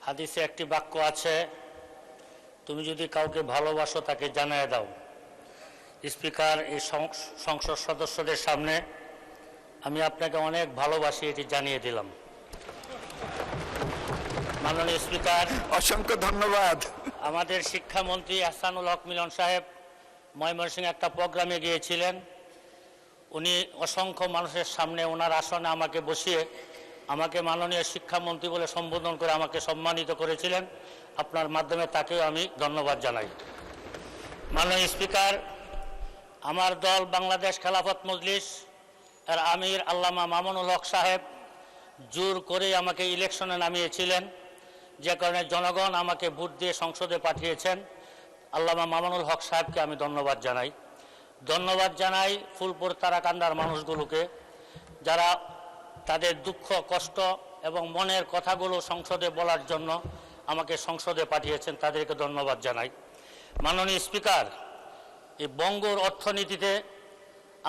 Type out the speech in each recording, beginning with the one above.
হাদিসে একটি বাক্য আছে, তুমি যদি কাউকে ভালোবাসো তাকে জানিয়ে দাও। স্পিকার, এই সংসদ সদস্যদের সামনে আমি আপনাকে অনেক ভালোবাসি, এটি জানিয়ে দিলাম। মাননীয় স্পিকার, অসংখ্য ধন্যবাদ। আমাদের শিক্ষামন্ত্রী আহসানুল হক মিলন সাহেব ময়মনসিংহে একটা প্রোগ্রামে গিয়েছিলেন। উনি অসংখ্য মানুষের সামনে ওনার আসনে আমাকে বসিয়ে আমাকে মাননীয় শিক্ষামন্ত্রী বলে সম্বোধন করে আমাকে সম্মানিত করেছিলেন। আপনার মাধ্যমে তাকেও আমি ধন্যবাদ জানাই। মাননীয় স্পিকার, আমার দল বাংলাদেশ খেলাফত মজলিস এর আমির আল্লামা মামুনুল হক সাহেব জোর করে আমাকে ইলেকশনে নামিয়েছিলেন, যে কারণে জনগণ আমাকে ভোট দিয়ে সংসদে পাঠিয়েছেন। আল্লামা মামুনুল হক সাহেবকে আমি ধন্যবাদ জানাই ফুলপুর তারাকান্দার মানুষগুলোকে, যারা তাদের দুঃখ কষ্ট এবং মনের কথাগুলো সংসদে বলার জন্য আমাকে সংসদে পাঠিয়েছেন, তাদেরকে ধন্যবাদ জানাই। মাননীয় স্পিকার, এই বঙ্গর অর্থনীতিতে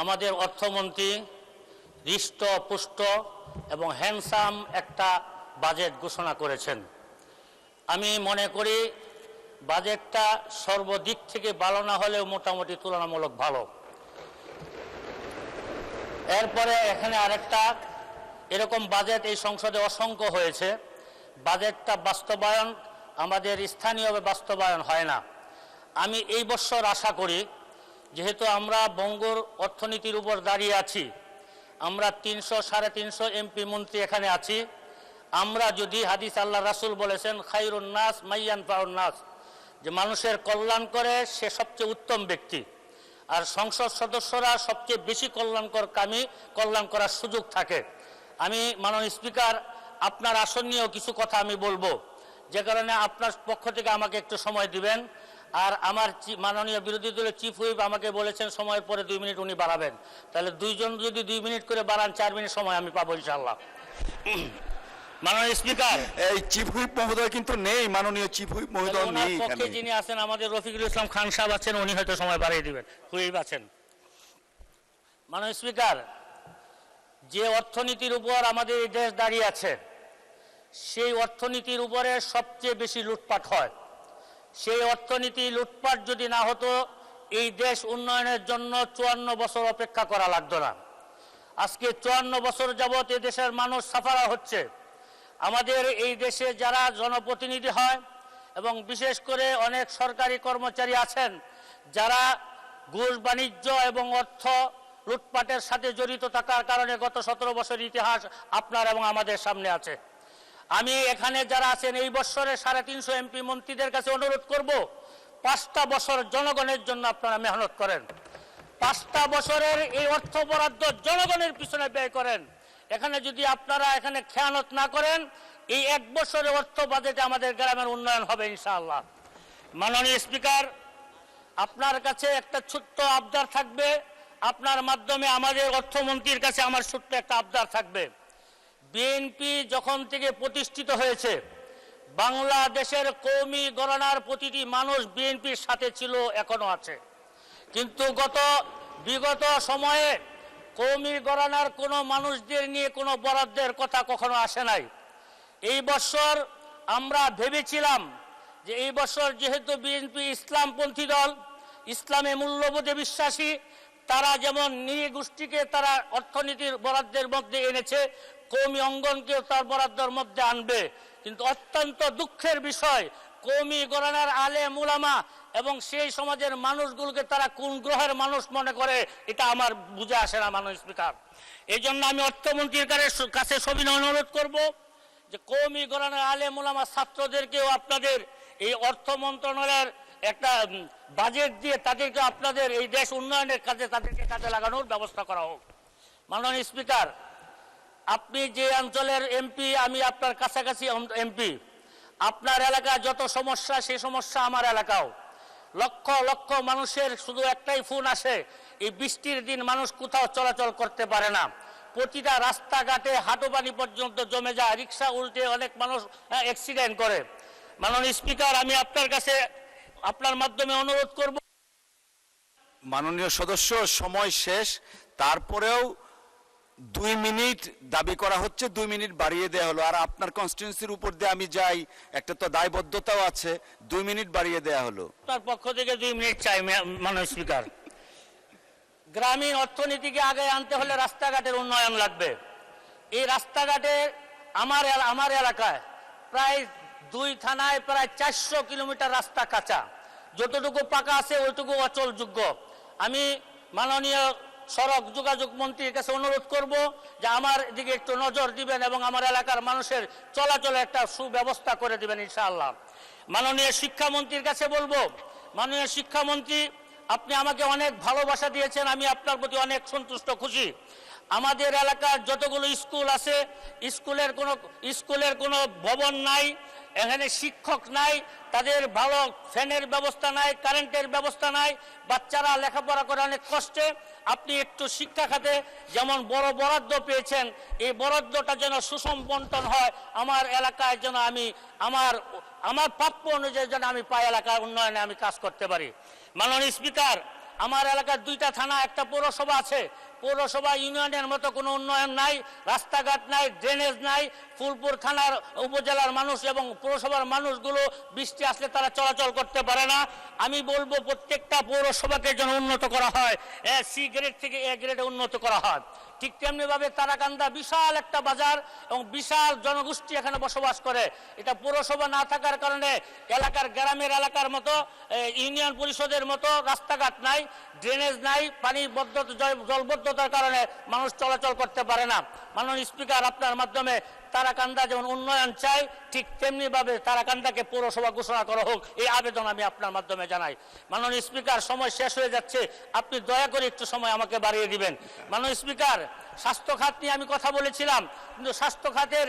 আমাদের অর্থমন্ত্রী হৃষ্টপুষ্ট এবং হ্যান্ডসাম একটা বাজেট ঘোষণা করেছেন। আমি মনে করি বাজেটটা সর্বদিক থেকে ভালো না হলেও মোটামুটি তুলনামূলক ভালো। এরপরে এখানে আরেকটা এরকম বাজেট এই সংসদে অসংখ্য হয়েছে, বাজেটটা বাস্তবায়ন আমাদের স্থানীয়ভাবে বাস্তবায়ন হয় না। আমি এই বছর আশা করি, যেহেতু আমরা বঙ্গর অর্থনীতির উপর দাঁড়িয়ে আছি, আমরা 300-350 এমপি মন্ত্রী এখানে আছি, আমরা যদি হাদিস আল্লাহ রাসূল বলেছেন খায়রুন নাস মাইয়ানফাউন নাস, যে মানুষের কল্যাণ করে সে সবচেয়ে উত্তম ব্যক্তি, আর সংসদ সদস্যরা সবচেয়ে বেশি কল্যাণকর কামী, কল্যাণ করার সুযোগ থাকে। আমি মাননীয় স্পিকার, আপনার আসন নিয়েও কিছু কথা আমি বলবো, যে কারণে আপনার পক্ষ থেকে আমাকে একটু সময় দিবেন। আর আমার মাননীয় বিরোধী দলের চিফ হুইপ আমাকে বলেছেন সময়ের পরে 2 মিনিট উনি বাড়াবেন, তাহলে দুইজন যদি 2 মিনিট করে বাড়ান 4 মিনিট সময় আমি পাবো ইনশাআল্লাহ। মাননীয় স্পিকার, এই চিফ হুইপ মহোদয় কিন্তু নেই, মাননীয় চিফ হুইপ মহোদয় নেই এখানে। যিনি আছেন আমাদের রফিকুল ইসলাম খান সাহেব আছেন, উনি হয়তো সময় বাড়িয়ে দিবেন, হুইপ আছেন। মাননীয় স্পিকার, যে অর্থনীতির উপর আমাদের এই দেশ দাঁড়িয়ে আছে, সেই অর্থনীতির উপরে সবচেয়ে বেশি লুটপাট হয়। সেই অর্থনীতি লুটপাট যদি না হতো, এই দেশ উন্নয়নের জন্য 54 বছর অপেক্ষা করা লাগতো না। আজকে 54 বছর যাবৎ এই দেশের মানুষ সাফারা হচ্ছে। আমাদের এই দেশে যারা জনপ্রতিনিধি হয় এবং বিশেষ করে অনেক সরকারি কর্মচারী আছেন, যারা ঘুষ বাণিজ্য এবং অর্থ লুটপাটের সাথে জড়িত থাকার কারণে গত 17 বছর ইতিহাস আপনার এবং আমাদের সামনে আছে। আমি এখানে যারা আছেন এই বছরে 350 এমপি মন্ত্রীদের কাছে অনুরোধ করব, 5টা বছর জনগণের জন্য আপনারা মেহনত করেন। 5টা বছরের এই অর্থ বরাদ্দ জনগণের পিছনে ব্যয় করেন। এখানে যদি আপনারা এখানে খেয়ানত না করেন, এই 1 বছরের অর্থ বাজেটে আমাদের গ্রামের উন্নয়ন হবে ইনশাআল্লাহ। মাননীয় স্পিকার, আপনার কাছে একটা ছোট্ট আবদার থাকবে, আপনার মাধ্যমে আমাদের অর্থমন্ত্রীর কাছে আমার ছোট্ট একটা আবদার থাকবে। বিএনপি যখন থেকে প্রতিষ্ঠিত হয়েছে, বাংলাদেশের কওমি গণনার প্রতিটি মানুষ বিএনপির সাথে ছিল, এখনো আছে। কিন্তু বিগত সময়ে কওমি গণনার কোনো মানুষদের নিয়ে কোনো বরাদ্দের কথা কখনো আসে নাই। এই বছর আমরা ভেবেছিলাম যে এই বছর যেহেতু বিএনপি ইসলামপন্থী দল, ইসলামে মূল্যবোধে বিশ্বাসী, তারা যেমন নিরীহ গোষ্ঠীকে তারা অর্থনীতির বরাদ্দের মধ্যে এনেছে, কওমি অঙ্গনকেও তার বরাদ্দের মধ্যে আনবে। কিন্তু অত্যন্ত দুঃখের বিষয়, কওমি গণনার আলেম উলামা এবং সেই সমাজের মানুষগুলোকে তারা কোন গ্রহের মানুষ মনে করে, এটা আমার বুঝে আসে না মাননীয় স্পিকার। এই জন্য আমি অর্থমন্ত্রীর কাছে সবিনয় অনুরোধ করব যে কওমি গণনার আলেম উলামা ছাত্রদেরকেও আপনাদের এই অর্থ মন্ত্রণালয়ের একটা বাজেট দিয়ে তাদেরকে আপনাদের এই দেশ উন্নয়নের কাজে তাদেরকে কাজে লাগানোর ব্যবস্থা করা হোক। মাননীয় স্পিকার, আপনি যে অঞ্চলের এমপি, আমি আপনার কাছাকাছি এমপি, আপনার এলাকায় যত সমস্যা, সেই সমস্যা আমার এলাকাও। লক্ষ লক্ষ মানুষের শুধু একটাই ফোন আসে, এই বৃষ্টির দিন মানুষ কোথাও চলাচল করতে পারে না, প্রতিটা রাস্তাঘাটে হাঁটু পানি পর্যন্ত জমে যায়, রিক্সা উল্টে অনেক মানুষ অ্যাক্সিডেন্ট করে। মাননীয় স্পিকার, আমি আপনার কাছে আপনার মাধ্যমে অনুরোধ করব। মাননীয় সদস্য, সময় শেষ, তারপরেও 2 মিনিট দাবি করা হচ্ছে, 2 মিনিট বাড়িয়ে দেওয়া হলো। আর আপনার কনস্টিটিউন্সির উপর দিয়ে আমি যাই, একটা তো দায়বদ্ধতাও আছে, 2 মিনিট বাড়িয়ে দেওয়া হলো। তার পক্ষ থেকে 2 মিনিট চাই মাননীয় স্পিকার। গ্রামীণ অর্থনীতিকে আগে আনতে হলে রাস্তাঘাটের উন্নয়ন লাগবে। এই রাস্তাঘাটে আমার এলাকায় প্রায় 2 থানায় প্রায় 400 কিলোমিটার রাস্তা কাঁচা, যতটুকু পাকা আছে ওইটুকু অচলযোগ্য। আমি মাননীয় সড়ক যোগাযোগ মন্ত্রীর কাছে অনুরোধ করব যে আমার দিকে একটু নজর দিবেন এবং আমার এলাকার মানুষের চলাচলে একটা সুব্যবস্থা করে দিবেন ইনশাআল্লাহ। মাননীয় শিক্ষামন্ত্রীর কাছে বলবো, মাননীয় শিক্ষামন্ত্রী, আপনি আমাকে অনেক ভালোবাসা দিয়েছেন, আমি আপনার প্রতি অনেক সন্তুষ্ট, খুশি। আমাদের এলাকার যতগুলো স্কুল আছে, স্কুলের কোনো ভবন নাই, এখানে শিক্ষক নাই, তাদের ভালো ফ্যানের ব্যবস্থা নাই, কারেন্টের ব্যবস্থা নাই, বাচ্চারা লেখাপড়া করে অনেক কষ্টে। আপনি একটু শিক্ষা খাতে যেমন বড় বরাদ্দ পেয়েছেন, এই বরাদ্দটা যেন সুষম বন্টন হয়, আমার এলাকায় যেন আমি আমার প্রাপ্য অনুযায়ী যেন আমি পাই, এলাকার উন্নয়নে আমি কাজ করতে পারি। মাননীয় স্পিকার, আমার এলাকার 2টা থানা, একটা পৌরসভা আছে। পৌরসভা ইউনিয়নের মতো কোনো উন্নয়ন নাই, রাস্তাঘাট নাই, ড্রেনেজ নাই। ফুলপুর থানার উপজেলার মানুষ এবং পৌরসভার মানুষগুলো বৃষ্টি আসলে তারা চলাচল করতে পারে না। আমি বলবো প্রত্যেকটা পৌরসভাকে যেন উন্নত করা হয়, সি গ্রেড থেকে এ গ্রেডে উন্নত করা হয়। ঠিক তেমনিভাবে তারাকান্দা বিশাল একটা বাজার এবং বিশাল জনগোষ্ঠী এখানে বসবাস করে। এটা পৌরসভা না থাকার কারণে গ্রামের এলাকার মতো ইউনিয়ন পরিষদের মতো রাস্তাঘাট নাই, ড্রেনেজ নাই, জলবদ্ধতার কারণে মানুষ চলাচল করতে পারে না। মাননীয় স্পিকার, আপনার মাধ্যমে তারাকান্দা যেমন উন্নয়ন চাই, ঠিক তেমনিভাবে তারাকান্দাকে পৌরসভা ঘোষণা করা হোক, এই আবেদন আমি আপনার মাধ্যমে জানাই। মাননীয় স্পিকার, সময় শেষ হয়ে যাচ্ছে, আপনি দয়া করে একটু সময় আমাকে বাড়িয়ে দিবেন। মাননীয় স্পিকার, স্বাস্থ্য খাত নিয়ে আমি কথা বলেছিলাম, কিন্তু স্বাস্থ্য খাতের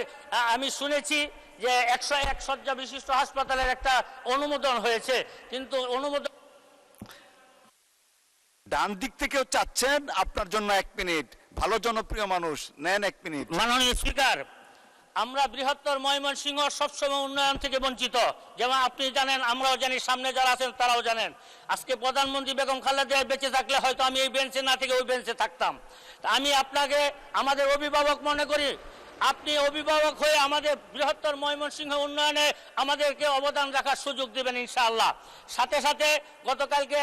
আমি শুনেছি যে 101 শয্যা বিশিষ্ট হাসপাতালের একটা অনুমোদন হয়েছে, কিন্তু অনুমোদন ডান দিক থেকেও চাচ্ছেন, আপনার জন্য 1 মিনিট। ভালো জনপ্রিয় মানুষ, নেন 1 মিনিট। মাননীয় স্পিকার, আমরা বৃহত্তর ময়মনসিংহ সবসময় উন্নয়ন থেকে বঞ্চিত, যেমন আপনি জানেন, আমরাও জানি, সামনে যারা আছেন তারাও জানেন। আজকে প্রধানমন্ত্রী বেগম খালেদা জিয়া বেঁচে থাকলে হয়তো আমি এই বেঞ্চে না থেকে ওই বেঞ্চে থাকতাম। আমি আপনাকে আমাদের অভিভাবক মনে করি, আপনি অভিভাবক হয়ে আমাদের বৃহত্তর ময়মনসিংহ উন্নয়নে আমাদেরকে অবদান রাখার সুযোগ দেবেন ইনশাআল্লাহ। সাথে সাথে গতকালকে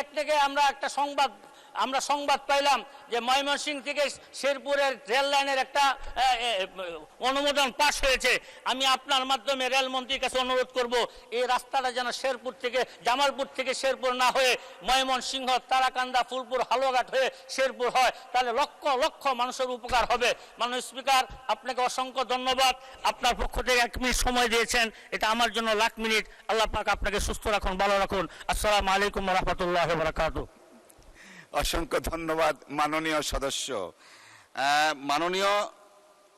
একটা সংবাদ পাইলাম যে ময়মনসিংহ থেকে শেরপুরের রেল লাইনের একটা অনুমোদন পাশ হয়েছে। আমি আপনার মাধ্যমে রেলমন্ত্রীর কাছে অনুরোধ করব, এই রাস্তাটা যেন জামালপুর থেকে শেরপুর না হয়ে ময়মনসিংহ, তারাকান্দা, ফুলপুর, হালুয়াঘাট হয়ে শেরপুর হয়, তাহলে লক্ষ লক্ষ মানুষের উপকার হবে। মাননীয় স্পিকার, আপনাকে অসংখ্য ধন্যবাদ। আপনার পক্ষ থেকে 1 মিনিট সময় দিয়েছেন, এটা আমার জন্য লাখ মিনিট। আল্লাহ পাক আপনাকে সুস্থ রাখুন, ভালো রাখুন। আসসালামু আলাইকুম ওয়া রাহমাতুল্লাহি ওয়া বারাকাতুহু। অসংখ্য ধন্যবাদ মাননীয় সদস্য। মাননীয়